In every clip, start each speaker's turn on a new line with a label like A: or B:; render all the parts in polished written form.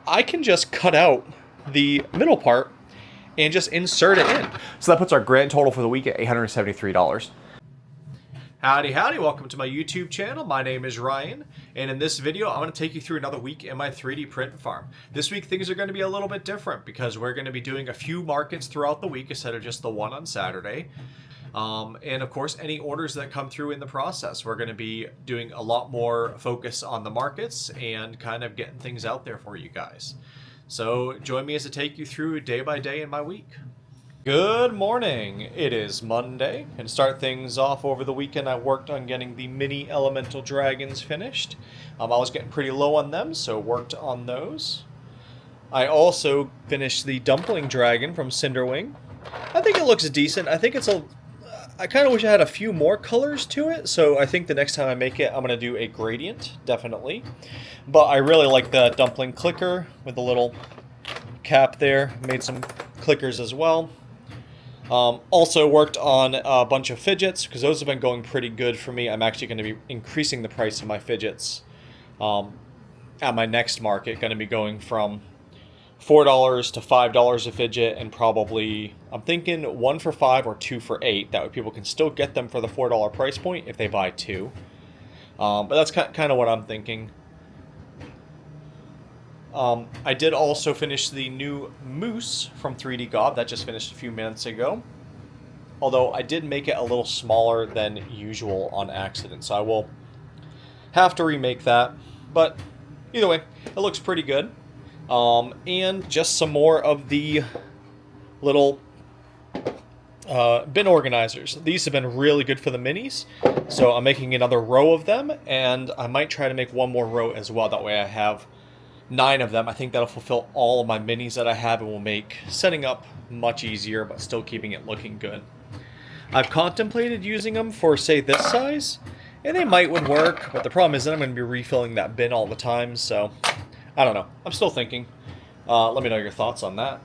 A: I can just cut out the middle part and just insert it in. So that puts our grand total for the week at $873. Howdy, howdy, welcome to my YouTube channel. My name is Ryan, and in this video, I'm going to take you through another week in my 3D print farm. This week, things are going to be a little bit different because we're going to be doing a few markets throughout the week instead of just the one on Saturday. And of course, any orders that come through in the process, we're going to be doing a lot more focus on the markets and kind of getting things out there for you guys. So join me as I take you through day by day in my week. Good morning. It is Monday, and to start things off over the weekend, I worked on getting the mini elemental dragons finished. I was getting pretty low on them, so worked on those. I also finished the dumpling dragon from Cinderwing. I think it looks decent. I think it's I kind of wish I had a few more colors to it, so I think the next time I make it, I'm going to do a gradient, definitely. But I really like the dumpling clicker with the little cap there. Made some clickers as well. Also worked on a bunch of fidgets, because those have been going pretty good for me. I'm actually going to be increasing the price of my fidgets at my next market. Going to be going from $4 to $5 a fidget, and probably, I'm thinking 1 for $5 or 2 for $8. That way people can still get them for the $4 price point if they buy 2. But that's kind of what I'm thinking. I did also finish the new moose from 3D Gob. That just finished a few minutes ago. Although I did make it a little smaller than usual on accident, so I will have to remake that. But either way, it looks pretty good. And just some more of the little bin organizers. These have been really good for the minis, so I'm making another row of them, and I might try to make one more row as well. That way I have 9 of them. I think that'll fulfill all of my minis that I have and will make setting up much easier, but still keeping it looking good. I've contemplated using them for, say, this size, and they might would work, but the problem is that I'm going to be refilling that bin all the time, so I don't know. I'm still thinking. Let me know your thoughts on that.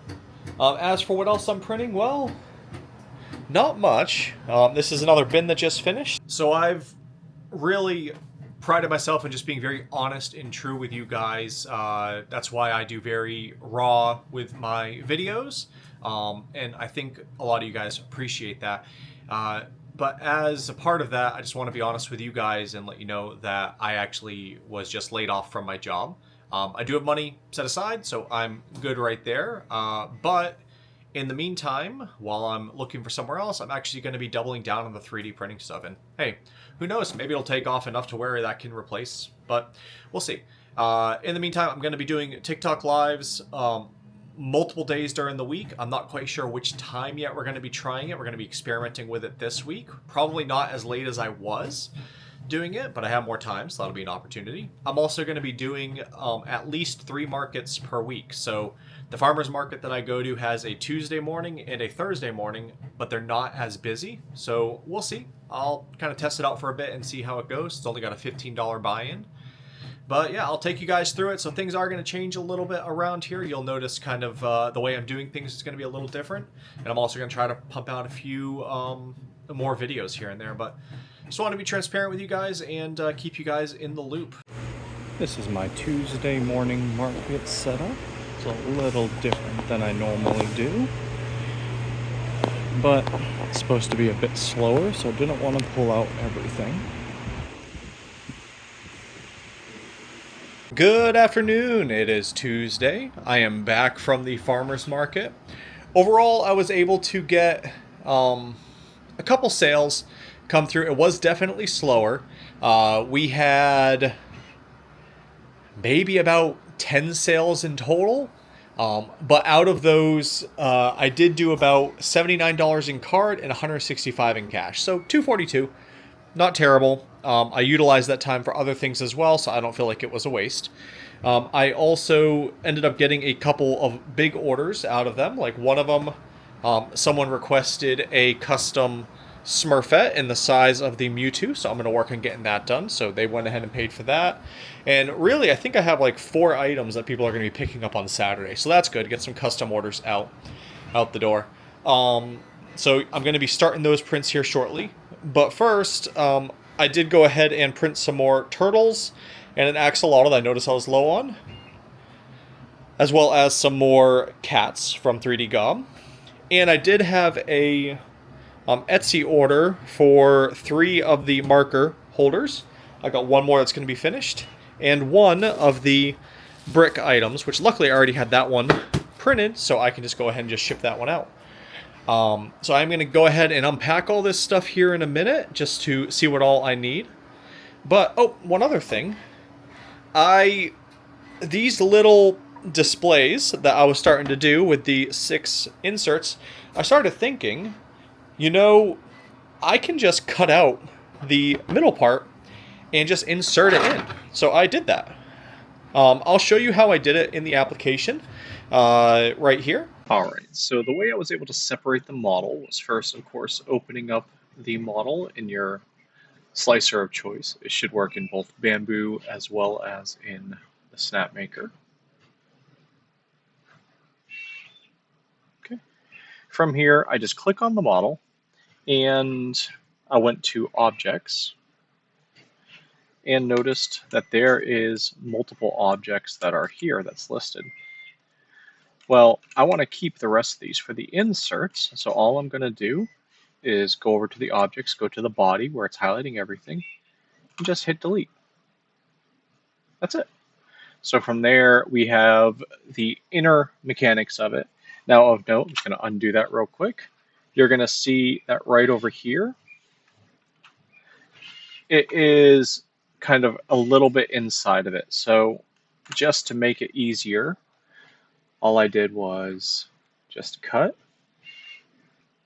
A: As for what else I'm printing, well, not much. This is another bin that just finished. So I've really prided myself in just being very honest and true with you guys. That's why I do very raw with my videos. And I think a lot of you guys appreciate that. But as a part of that, I just want to be honest with you guys and let you know that I actually was just laid off from my job. I do have money set aside, so I'm good right there. But in the meantime, while I'm looking for somewhere else, I'm actually going to be doubling down on the 3D printing stuff. And hey, who knows? Maybe it'll take off enough to where that can replace, but we'll see. In the meantime, I'm going to be doing TikTok lives multiple days during the week. I'm not quite sure which time yet we're going to be trying it. We're going to be experimenting with it this week. Probably not as late as I was doing it, but I have more time, so that'll be an opportunity. I'm also going to be doing at least 3 markets per week. So the farmer's market that I go to has a Tuesday morning and a Thursday morning, but they're not as busy. So we'll see. I'll kind of test it out for a bit and see how it goes. It's only got a $15 buy-in. But yeah, I'll take you guys through it. So things are going to change a little bit around here. You'll notice kind of the way I'm doing things is going to be a little different. And I'm also going to try to pump out a few more videos here and there. But just want to be transparent with you guys and keep you guys in the loop. This is my Tuesday morning market setup. It's a little different than I normally do, but it's supposed to be a bit slower, so I didn't want to pull out everything. Good afternoon. It is Tuesday. I am back from the farmer's market. Overall, I was able to get a couple sales come through. It was definitely slower. We had maybe about 10 sales in total, but out of those I did do about $79 in card and $165 in cash, so $242. Not terrible. I utilized that time for other things as well, so I don't feel like it was a waste. I also ended up getting a couple of big orders out of them. Like one of them, someone requested a custom Smurfette in the size of the Mewtwo, so I'm going to work on getting that done. So they went ahead and paid for that. And really, I think I have like 4 items that people are going to be picking up on Saturday. So that's good. Get some custom orders out the door. So I'm going to be starting those prints here shortly. But first, I did go ahead and print some more turtles and an axolotl that I noticed I was low on. as well as some more cats from 3D Gom. And I did have a Etsy order for 3 of the marker holders. I got one more that's going to be finished, and one of the brick items, which luckily I already had that one printed, so I can just go ahead and just ship that one out. So I'm going to go ahead and unpack all this stuff here in a minute, just to see what all I need. But, oh, one other thing. These little displays that I was starting to do with the 6 inserts, I started thinking, you know, I can just cut out the middle part and just insert it in. So I did that. I'll show you how I did it in the application right here. Alright, so the way I was able to separate the model was first, of course, opening up the model in your slicer of choice. It should work in both Bamboo as well as in the Snapmaker. Okay. From here, I just click on the model, and I went to Objects, and noticed that there is multiple objects that are here that's listed. Well, I want to keep the rest of these for the inserts, so all I'm going to do is go over to the objects, go to the body where it's highlighting everything, and just hit delete. That's it. So from there, we have the inner mechanics of it. Now of note, I'm just going to undo that real quick. You're going to see that right over here, it is kind of a little bit inside of it. So just to make it easier, all I did was just cut,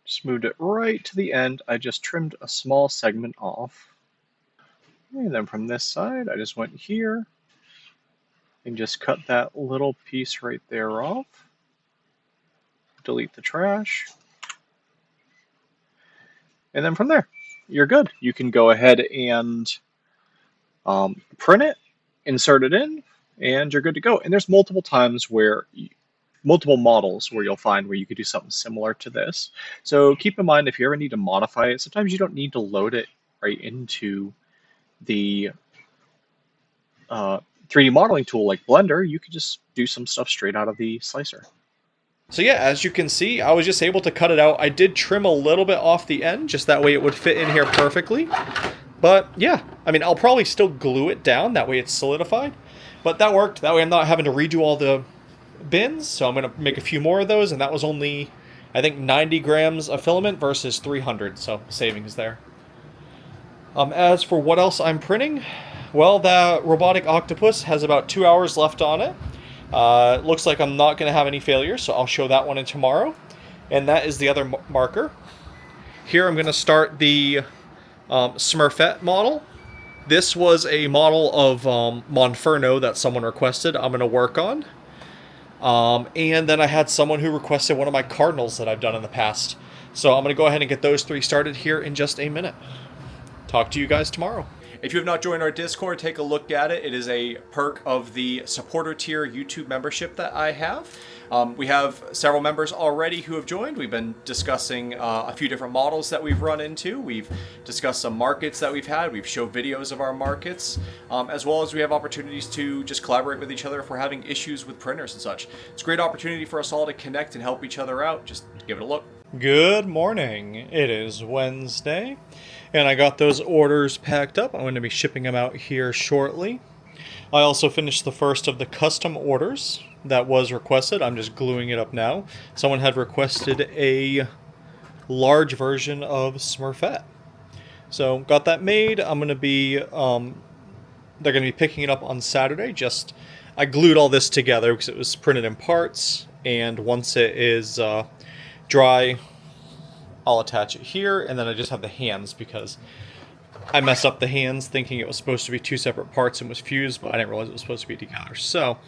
A: just moved it right to the end. I just trimmed a small segment off. And then from this side, I just went here and just cut that little piece right there off. Delete the trash. And then from there, you're good. You can go ahead and print it, insert it in, and you're good to go. And there's multiple times where multiple models where you'll find where you could do something similar to this. So keep in mind, if you ever need to modify it, sometimes you don't need to load it right into the 3D modeling tool like Blender. You could just do some stuff straight out of the slicer. So yeah, as you can see, I was just able to cut it out. I did trim a little bit off the end, just that way it would fit in here perfectly. But yeah, I mean, I'll probably still glue it down, that way it's solidified. But that worked. That way I'm not having to redo all the bins, so I'm going to make a few more of those, and that was only, I think, 90 grams of filament versus 300, so savings there. As for what else I'm printing, well, that robotic octopus has about 2 hours left on it. Looks like I'm not going to have any failures, so I'll show that one in tomorrow. And that is the other marker. Here I'm going to start the Smurfette model. This was a model of Monferno that someone requested I'm going to work on. And then I had someone who requested one of my cardinals that I've done in the past. So I'm going to go ahead and get those 3 started here in just a minute. Talk to you guys tomorrow. If you have not joined our Discord, take a look at it. It is a perk of the supporter tier YouTube membership that I have. We have several members already who have joined. We've been discussing a few different models that we've run into. We've discussed some markets that we've had. We've showed videos of our markets, as well as we have opportunities to just collaborate with each other if we're having issues with printers and such. It's a great opportunity for us all to connect and help each other out. Just give it a look. Good morning. It is Wednesday, and I got those orders packed up. I'm going to be shipping them out here shortly. I also finished the first of the custom orders that was requested. I'm just gluing it up now. Someone had requested a large version of Smurfette. So got that made. I'm going to be, they're going to be picking it up on Saturday. I glued all this together because it was printed in parts, and once it is dry, I'll attach it here, and then I just have the hands because I messed up the hands thinking it was supposed to be 2 separate parts and was fused, but I didn't realize it was supposed to be together. So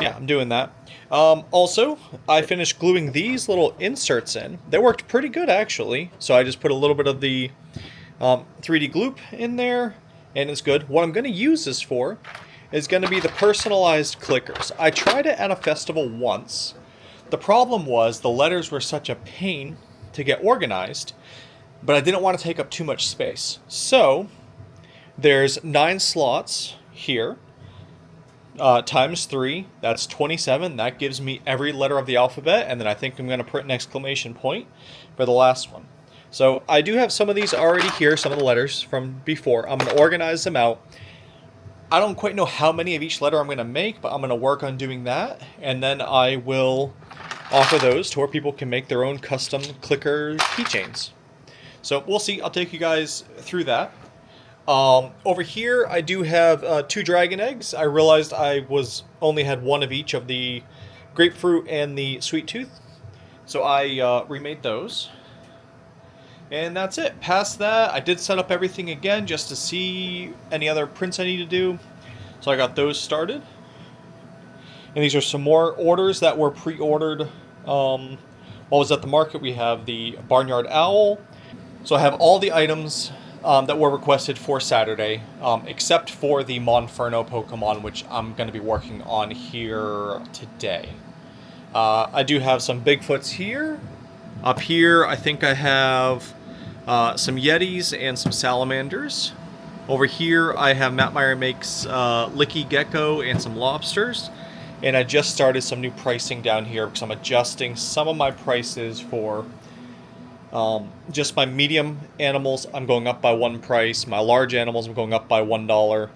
A: yeah, I'm doing that. Also, I finished gluing these little inserts in. They worked pretty good, actually. So I just put a little bit of the 3D gloop in there, and it's good. What I'm going to use this for is going to be the personalized clickers. I tried it at a festival once. The problem was the letters were such a pain to get organized, but I didn't want to take up too much space. So there's 9 slots here. times 3, that's 27. That gives me every letter of the alphabet, and then I think I'm going to print an exclamation point for the last one. So I do have some of these already here, some of the letters from before. I'm going to organize them out. I don't quite know how many of each letter I'm going to make, but I'm going to work on doing that, and then I will offer those to where people can make their own custom clicker keychains. So we'll see. I'll take you guys through that. Over here, I do have 2 dragon eggs. I realized I only had one of each of the grapefruit and the sweet tooth, so I remade those. And that's it. Past that, I did set up everything again just to see any other prints I need to do. So I got those started. And these are some more orders that were pre-ordered while I was at the market. We have the Barnyard Owl. So I have all the items that were requested for Saturday, except for the Monferno Pokemon, which I'm going to be working on here today. I do have some Bigfoots here. Up here, I think I have some Yetis and some Salamanders. Over here, I have MattMireMakes Licky Gecko and some lobsters. And I just started some new pricing down here because I'm adjusting some of my prices for just my medium animals. I'm going up by 1 price. My large animals, I'm going up by $1.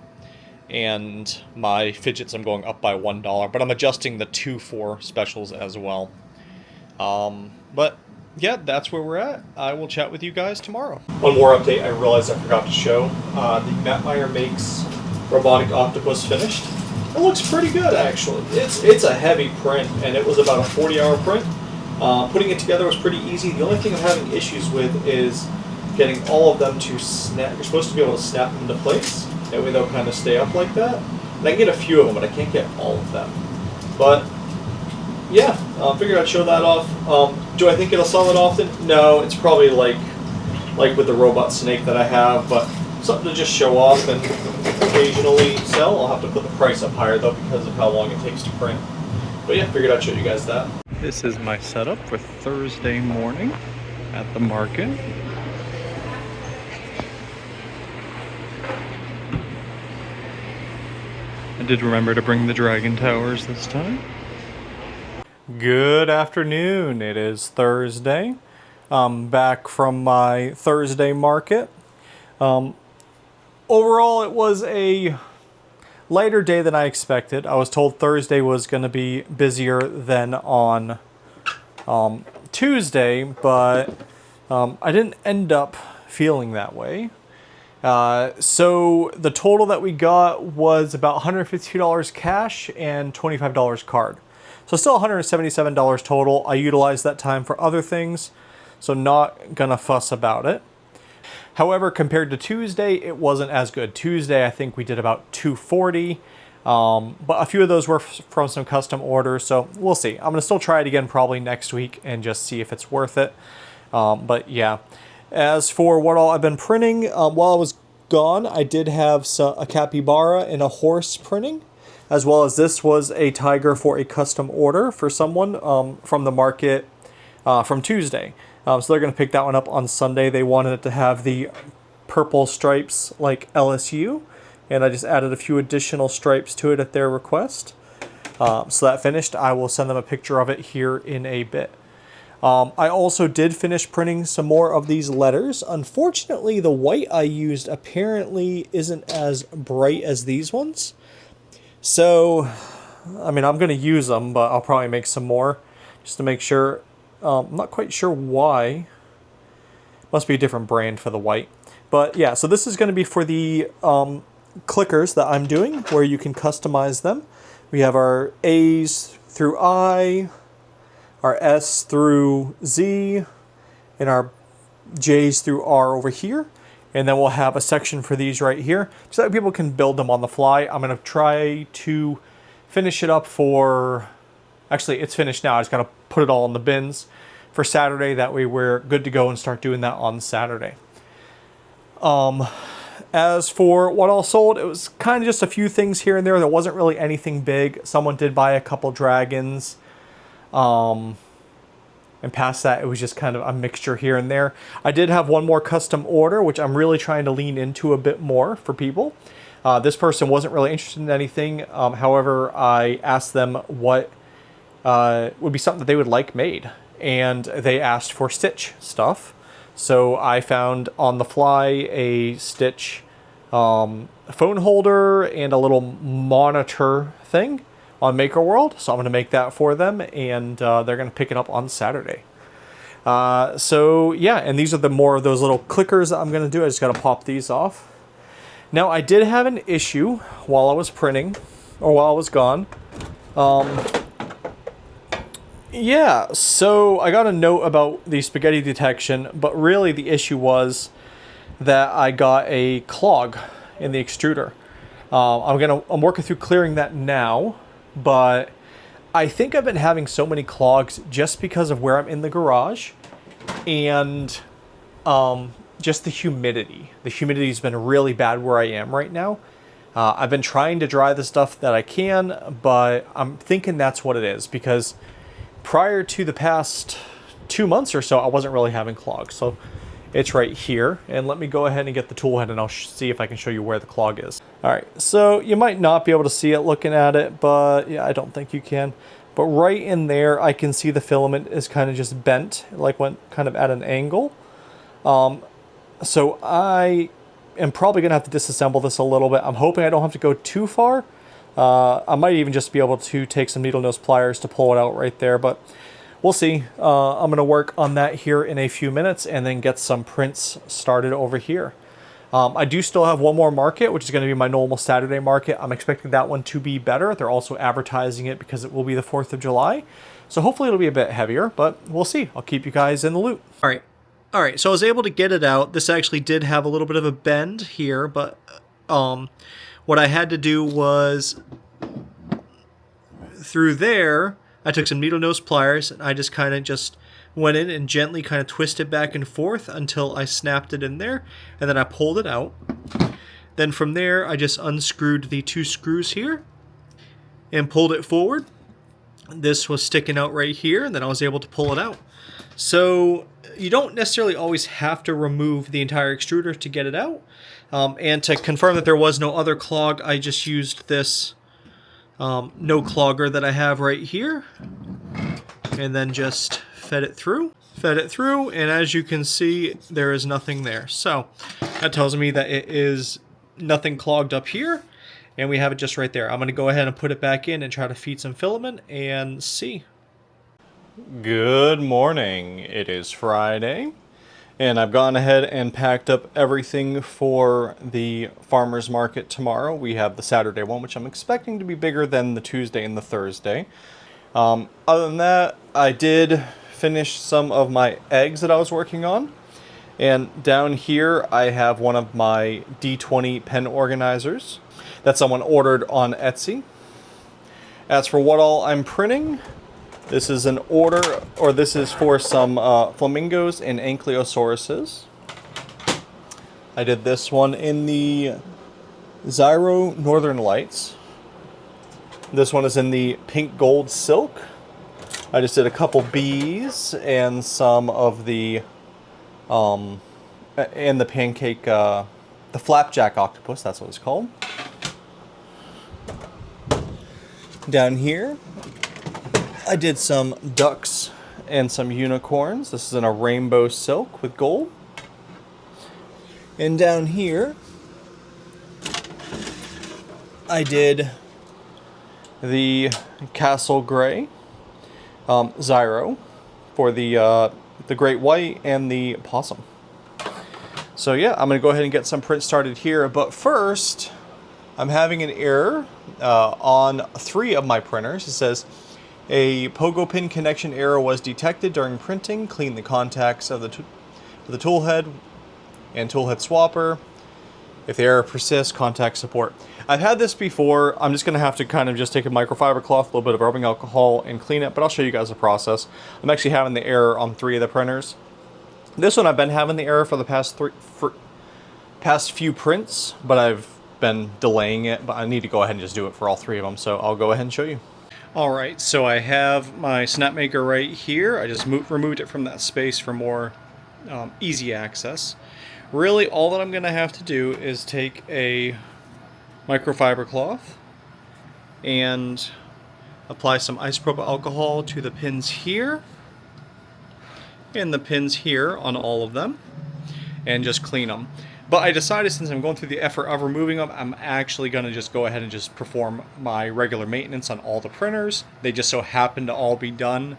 A: And my fidgets, I'm going up by $1. But I'm adjusting the 2-4 specials as well. But yeah, that's where we're at. I will chat with you guys tomorrow. One more update I realized I forgot to show. The MattMireMakes robotic octopus finished. It looks pretty good, actually. It's a heavy print, and it was about a 40-hour print. Putting it together was pretty easy. The only thing I'm having issues with is getting all of them to snap. You're supposed to be able to snap them into place. That way they'll kind of stay up like that. And I can get a few of them, but I can't get all of them. But yeah, figured I'd show that off. Do I think it'll sell it often? No, it's probably like with the robot snake that I have, but something to just show off and occasionally sell. I'll have to put the price up higher though because of how long it takes to print. But yeah, figured I'd show you guys that. This is my setup for Thursday morning at the market. I did remember to bring the dragon towers this time. Good afternoon. It is Thursday. I'm back from my Thursday market. Overall, it was a lighter day than I expected. I was told Thursday was going to be busier than on Tuesday, but I didn't end up feeling that way. So the total that we got was about $152 cash and $25 card. So still $177 total. I utilized that time for other things, so not gonna fuss about it. However, compared to Tuesday, it wasn't as good. Tuesday, I think we did about $240, but a few of those were from some custom orders, so we'll see. I'm gonna still try it again probably next week and just see if it's worth it. But yeah, as for what all I've been printing, while I was gone, I did have a capybara and a horse printing, as well as this was a tiger for a custom order for someone from the market from Tuesday. So they're going to pick that one up on Sunday. They wanted it to have the purple stripes like LSU, and I just added a few additional stripes to it at their request. So that finished. I will send them a picture of it here in a bit. I also did finish printing some more of these letters. Unfortunately, the white I used apparently isn't as bright as these ones. So, I mean, I'm going to use them, but I'll probably make some more just to make sure. I'm not quite sure why. Must be a different brand for the white. But yeah, so this is going to be for the clickers that I'm doing, where you can customize them. We have our A's through I, our S through Z, and our J's through R over here. And then we'll have a section for these right here so that people can build them on the fly. I'm going to try to finish it up for... Actually, it's finished now. I just got to put it all in the bins for Saturday. That way we're good to go and start doing that on Saturday. As for what all sold, it was kind of just a few things here and there. There wasn't really anything big. Someone did buy a couple dragons. And past that, it was just kind of a mixture here and there. I did have one more custom order, which I'm really trying to lean into a bit more for people. This person wasn't really interested in anything. However, I asked them what would be something that they would like made, and they asked for stitch stuff. So I found on the fly a stitch phone holder and a little monitor thing on Maker World. So I'm going to make that for them, and they're going to pick it up on Saturday. So yeah, and these are the more of those little clickers that I'm going to do. I just got to pop these off. Now I did have an issue while I was printing, or while I was gone. Yeah, so I got a note about the spaghetti detection, but really the issue was that I got a clog in the extruder. I'm working through clearing that now, but I think I've been having so many clogs just because of where I'm in the garage, and just the humidity. The humidity's been really bad where I am right now. I've been trying to dry the stuff that I can, but I'm thinking that's what it is, because prior to the past 2 months or so, I wasn't really having clogs. So it's right here. And let me go ahead and get the tool head, and I'll see if I can show you where the clog is. All right, so you might not be able to see it looking at it, but yeah, I don't think you can. But right in there, I can see the filament is kind of just bent, like went kind of at an angle. So I am probably gonna have to disassemble this a little bit. I'm hoping I don't have to go too far. I might even just be able to take some needle nose pliers to pull it out right there, but we'll see. I'm going to work on that here in a few minutes and then get some prints started over here. I do still have one more market, which is going to be my normal Saturday market. I'm expecting that one to be better. They're also advertising it because it will be the 4th of July. So hopefully it'll be a bit heavier, but we'll see. I'll keep you guys in the loop. All right, so I was able to get it out. This actually did have a little bit of a bend here, but what I had to do was, through there, I took some needle nose pliers, and I just kind of just went in and gently kind of twisted back and forth until I snapped it in there, and then I pulled it out. Then from there, I just unscrewed the 2 screws here and pulled it forward. This was sticking out right here, and then I was able to pull it out. So you don't necessarily always have to remove the entire extruder to get it out. And to confirm that there was no other clog, I just used this no clogger that I have right here, and then just fed it through, and as you can see, there is nothing there. So that tells me that it is nothing clogged up here, and we have it just right there. I'm going to go ahead and put it back in and try to feed some filament and see. Good morning. It is Friday. And I've gone ahead and packed up everything for the farmer's market tomorrow. We have the Saturday one, which I'm expecting to be bigger than the Tuesday and the Thursday. Other than that, I did finish some of my eggs that I was working on. And down here, I have one of my D20 pen organizers that someone ordered on Etsy. As for what all I'm printing, this is an order, or this is for some flamingos and ankylosauruses. I did this one in the Zyro Northern Lights. This one is in the pink gold silk. I just did a couple bees and some of the, and the pancake, the flapjack octopus, that's what it's called. Down here, I did some ducks and some unicorns. This is in a rainbow silk with gold. And down here, I did the Castle Gray Zyro for the great white and the possum. So yeah, I'm going to go ahead and get some prints started here. But first, I'm having an error on 3 of my printers. It says, a Pogo pin connection error was detected during printing. Clean the contacts of the tool head and tool head swapper. If the error persists, contact support. I've had this before. I'm just going to have to kind of just take a microfiber cloth, a little bit of rubbing alcohol, and clean it, but I'll show you guys the process. I'm actually having the error on 3 of the printers. This one I've been having the error for the past few prints, but I've been delaying it, but I need to go ahead and just do it for all 3 of them, so I'll go ahead and show you. Alright, so I have my Snapmaker right here. I just removed it from that space for more easy access. Really, all that I'm going to have to do is take a microfiber cloth and apply some isopropyl alcohol to the pins here and the pins here on all of them and just clean them. But I decided, since I'm going through the effort of removing them, I'm actually going to just go ahead and just perform my regular maintenance on all the printers. They just so happen to all be done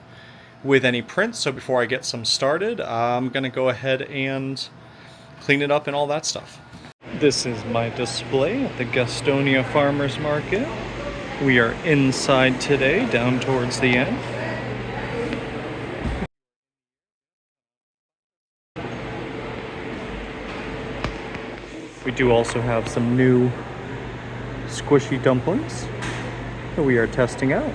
A: with any prints, so before I get some started, I'm going to go ahead and clean it up and all that stuff. This is my display at the Gastonia Farmers Market. We are inside today, down towards the end. We do also have some new squishy dumplings that we are testing out.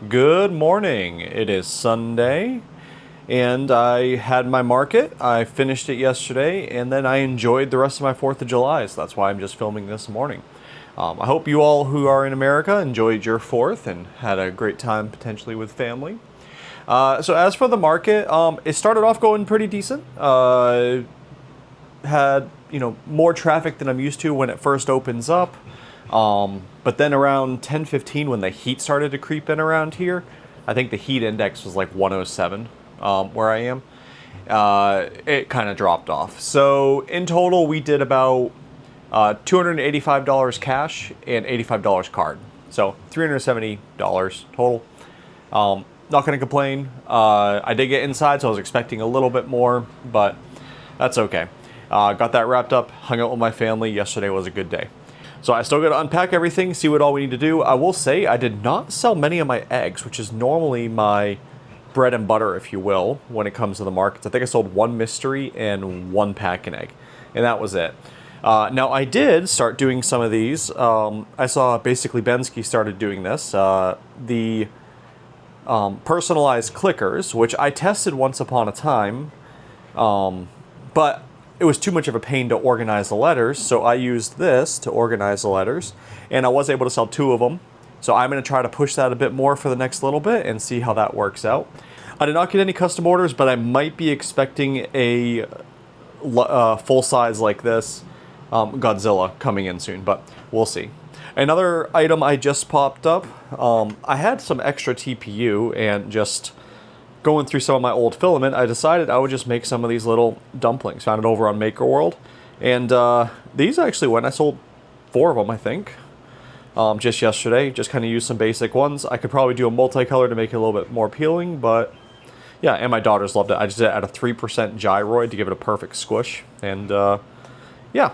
A: Good morning. It is Sunday and I had my market. I finished it yesterday and then I enjoyed the rest of my 4th of July, so that's why I'm just filming this morning. I hope you all who are in America enjoyed your 4th and had a great time potentially with family. So as for the market, it started off going pretty decent. Had, more traffic than I'm used to when it first opens up. But then around 10:15, when the heat started to creep in around here, I think the heat index was like 107 where I am. It kind of dropped off. So in total, we did about $285 cash and $85 card. So $370 total. Not going to complain. I did get inside, so I was expecting a little bit more, but that's okay. Got that wrapped up, hung out with my family. Yesterday was a good day. So I still got to unpack everything, see what all we need to do. I will say I did not sell many of my eggs, which is normally my bread and butter, if you will, when it comes to the markets. I think I sold 1 mystery and 1 pack-in egg, and that was it. Now I did start doing some of these. I saw basically Bensky started doing this. The personalized clickers, which I tested once upon a time, but it was too much of a pain to organize the letters, so I used this to organize the letters, and I was able to sell 2 of them. So I'm going to try to push that a bit more for the next little bit and see how that works out. I did not get any custom orders, but I might be expecting a full size like this Godzilla coming in soon, but we'll see. Another item I just popped up, I had some extra TPU, and just going through some of my old filament, I decided I would just make some of these little dumplings. Found it over on Maker World, and these actually went. I sold 4 of them, I think, just yesterday. Just kind of used some basic ones. I could probably do a multicolor to make it a little bit more appealing, but yeah, and my daughters loved it. I just did it at a 3% gyroid to give it a perfect squish, and yeah.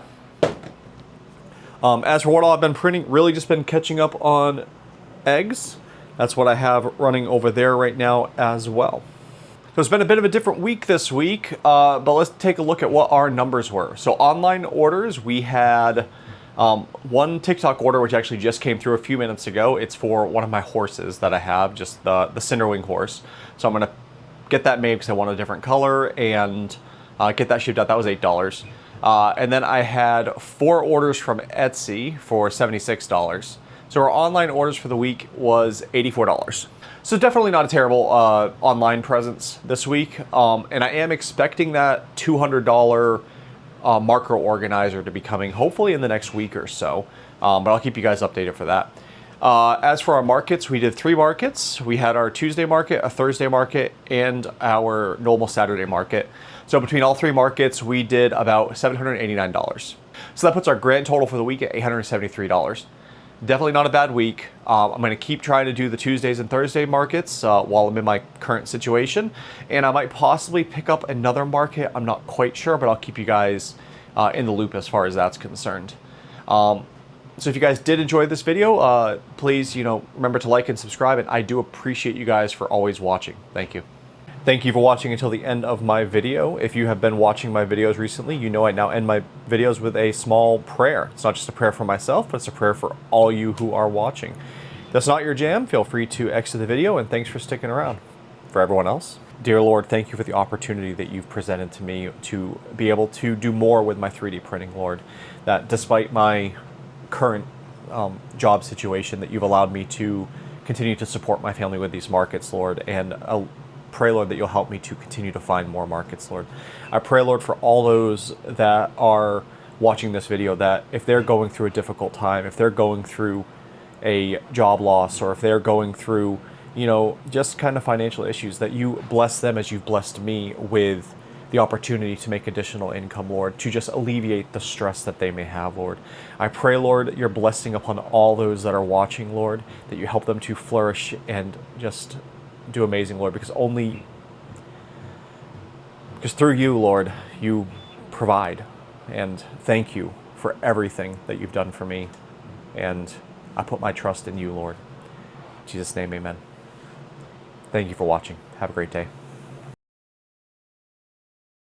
A: As for what all I've been printing, really just been catching up on eggs. That's what I have running over there right now as well. So it's been a bit of a different week this week, but let's take a look at what our numbers were. So online orders, we had 1 TikTok order, which actually just came through a few minutes ago. It's for one of my horses that I have, just the Cinderwing horse. So I'm going to get that made because I want a different color and get that shipped out. That was $8. And then I had 4 orders from Etsy for $76. So our online orders for the week was $84. So definitely not a terrible online presence this week. And I am expecting that $200 marker organizer to be coming hopefully in the next week or so. But I'll keep you guys updated for that. As for our markets, we did 3 markets. We had our Tuesday market, a Thursday market, and our normal Saturday market. So between all 3 markets, we did about $789. So that puts our grand total for the week at $873. Definitely not a bad week. I'm going to keep trying to do the Tuesdays and Thursday markets while I'm in my current situation. And I might possibly pick up another market. I'm not quite sure, but I'll keep you guys in the loop as far as that's concerned. So if you guys did enjoy this video, please, remember to like and subscribe. And I do appreciate you guys for always watching. Thank you. Thank you for watching until the end of my video. If you have been watching my videos recently, you know I now end my videos with a small prayer. It's not just a prayer for myself, but it's a prayer for all you who are watching. If that's not your jam, feel free to exit the video, and thanks for sticking around. For everyone else, dear Lord, thank you for the opportunity that you've presented to me to be able to do more with my 3D printing, Lord. That despite my current job situation that you've allowed me to continue to support my family with these markets, Lord, and pray, Lord, that you'll help me to continue to find more markets, Lord. I pray, Lord, for all those that are watching this video, that if they're going through a difficult time, if they're going through a job loss, or if they're going through, just kind of financial issues, that you bless them as you've blessed me with the opportunity to make additional income, Lord, to just alleviate the stress that they may have, Lord. I pray, Lord, your blessing upon all those that are watching, Lord, that you help them to flourish and just do amazing, Lord, because through you, Lord, you provide. And thank you for everything that you've done for me. And I put my trust in you, Lord. In Jesus' name, amen. Thank you for watching. Have a great day.